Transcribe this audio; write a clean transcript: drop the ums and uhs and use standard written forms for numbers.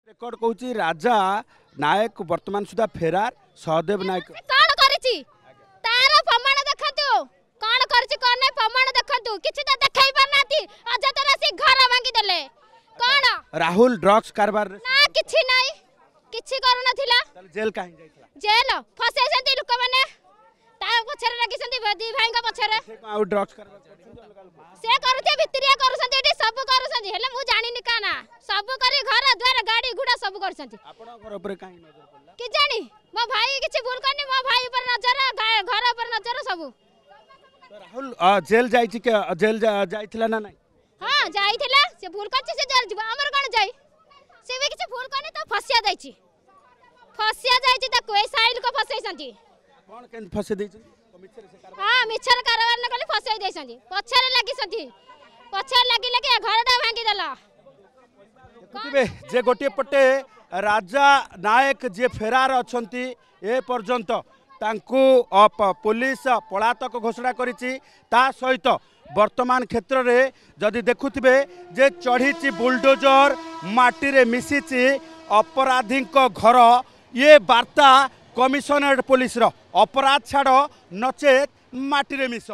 Record कहूँ राजा नायक वर्तमान सुधा फेरार सहदेव नायक कौन करिछि तार प्रमाण देखंतु कौन करिछि कोन नै प्रमाण देखंतु किछि त देखाई परनाती अजतर से घर भांगी देले कौन राहुल ड्रग्स कारबार ना किछि नै किछि करू नथिला जेल काहे जाइतला जेल फसे सती लोक माने ता पछरे लागि सती दी भाई का पछरे से आउ ड्रग्स कारबार से करूते भितरिया करूसंती एटी सब करूसंती हेले मु जानिनी काना सब करी घर द्वार गाड़ी घुड़ा सब करसंती आपण घर ऊपर काहे नजर पड़ला कि जानी मो भाई किछि भूल करनी मो भाई पर नजर घर पर नजर सब तो राहुल जेल जाइछि के जेल जाइतला ना नहीं हां जाइथिला से भूल करछि से जेल जीवा हमर कोन जाई से भी किछि भूल करनी तो फसिया जाइछि त कोई साइल को फसैसंती कोन केन फसे दैछि मिछर से कारबार हां मिछर कारबार न कले फसै दैसंती पछरे लागिसंती पछरे लागी घरटा भांगी देला देखुथिबे जे गोटे पटे राजा नायक जे फेरार अछंती ए पर्यंत तांकू पुलिस पलातक घोषणा करिछि ता सहित वर्तमान क्षेत्र में जदि देखुथिबे जे चढ़ी बुलडोजर माटी रे मिसिछि अपराधी घर ये वार्ता कमिशनरेट पुलिस रो अपराध छाड़ नचेत माटी रे मिस।